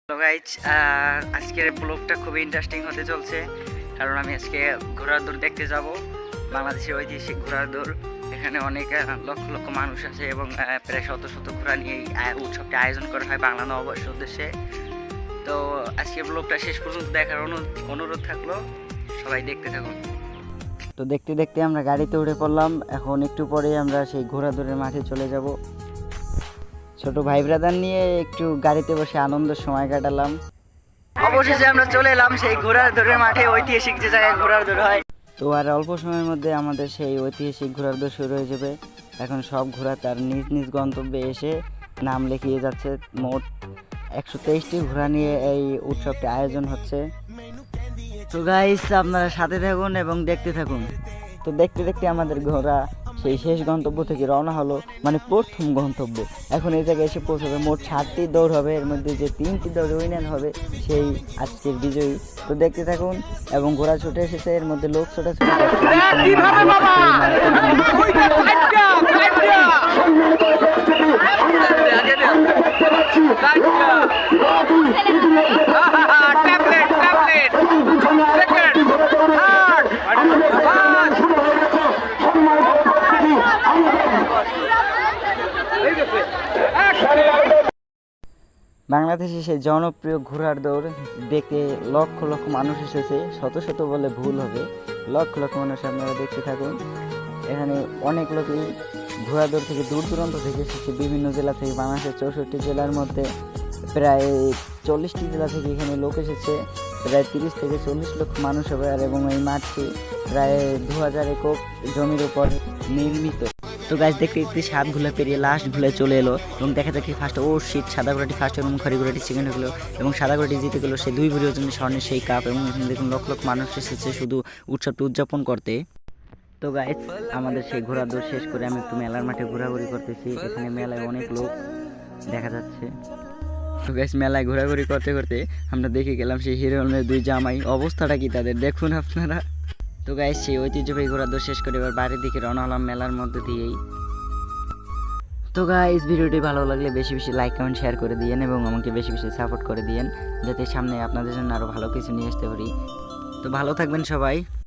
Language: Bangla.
হ্যালো গাইজ, আজকের ব্লগটা খুবই ইন্টারেস্টিং হতে চলছে। কারণ আমি আজকে ঘোড়ার দৌড় দেখতে যাব। বাংলাদেশের ঐতিহাসিক ঘোড়ার দৌড়। এখানে অনেক লক্ষ লক্ষ মানুষ আছে এবং প্রায় শত শত ঘোড়া নিয়ে এই উৎসবটি আয়োজন করা হয় বাংলা নববর্ষের উদ্দেশ্যে। তো আজকের ব্লগটা শেষ পর্যন্ত দেখার অনুরোধ থাকলো, সবাই দেখতে থাকুন। তো দেখতে দেখতে আমরা গাড়িতে উঠে পড়লাম। এখন একটু পরে আমরা সেই ঘোড়া দৌড়ের মাঠে চলে যাব। ছোট ভাই ব্রাদার নিয়ে একটু গাড়িতে বসে আনন্দের সময় কাটালাম। অবশেষে আমরা চলে এলাম সেই ঘোড়ার দৌড়ের মাঠে, ঐতিহাসিক যে জায়গায় ঘোড়ার দৌড় হয়। তো আর অল্প সময়ের মধ্যে আমাদের সেই ঐতিহাসিক ঘোড়ার দৌড় শুরু হয়ে যাবে। এখন সব ঘোড়া তার নিজ নিজ গন্তব্যে এসে নাম লিখিয়ে যাচ্ছে। মোট 123টি ঘোড়া নিয়ে এই উৎসবটি আয়োজন হচ্ছে। তো গাইস, আপনারা সাথে থাকুন এবং দেখতে থাকুন। তো দেখতে দেখতে আমাদের ঘোড়া সেই শেষ গন্তব্য থেকে রওনা হলো, মানে প্রথম গন্তব্য। এখন এই জায়গায় এসে পৌঁছাবে। মোট 7টি দৌড় হবে, এর মধ্যে যে 3টি দৌড় উইনার হবে সেই আজকের বিজয়ী। তো দেখতে থাকুন। এবং ঘোড়া ছুটে এসেছে, এর মধ্যে লোক ছোটাছুটি বাংলাদেশে সেই জনপ্রিয় ঘোড়ার দৌড় দেখতে লক্ষ লক্ষ মানুষ এসেছে। শত শত বলে ভুল হবে, লক্ষ লক্ষ মানুষ আপনারা দেখতে থাকুন। এখানে অনেক লোকই ঘোড়া দৌড় থেকে দূর দূরান্ত থেকে এসেছে, বিভিন্ন জেলা থেকে। বাংলাদেশের 64টি জেলার মধ্যে প্রায় 40টি জেলা থেকে এখানে লোক এসেছে। প্রায় 30 থেকে 40 লক্ষ মানুষ হবে। আর এবং এই মাঠটি প্রায় 2000 একর জমির উপর নির্মিত। তো গাছ দেখতে দেখতে 7 ঘোলা পেরিয়ে লাস্ট ঘোলায় চলে এলো এবং দেখা যাচ্ছে ফার্স্ট সাদা ঘোড়াটি ফার্স্ট এবং খড়ি ঘোড়াটি সেকেন্ড হলো এবং সাদা ঘোড়াটি জিতে গেলো সেই 2 ভরি ওজনের স্বর্ণের সেই কাপ। এবং এখানে দেখুন লক্ষ লক্ষ মানুষ এসেছে শুধু উৎসবটি উদযাপন করতে। তো গাইস, আমাদের সেই ঘোড়া দৌড় শেষ করে আমি একটু মেলার মাঠে ঘোরাঘুরি করতেছি। এখানে মেলায় অনেক লোক দেখা যাচ্ছে। তো গাইস, মেলায় ঘোরাঘুরি করতে করতে আমরা দেখে গেলাম সেই হিরো আলমের 2 জামাই। অবস্থাটা কি তাদের দেখুন আপনারা। তো গাইস, সেই ঐতিহ্যবাহী ঘোড়া দৌড় শেষ করে এবার বাড়ির দিকে রওনা হলাম মেলার মধ্যে দিয়েই। তো গাইস, ভিডিওটি ভালো লাগলে বেশি বেশি লাইক কমেন্ট শেয়ার করে দিয়েন এবং আমাকে বেশি বেশি সাপোর্ট করে দিয়েন, যাতে সামনে আপনাদের জন্য আরও ভালো কিছু নিয়ে আসতে পারি। তো ভালো থাকবেন সবাই।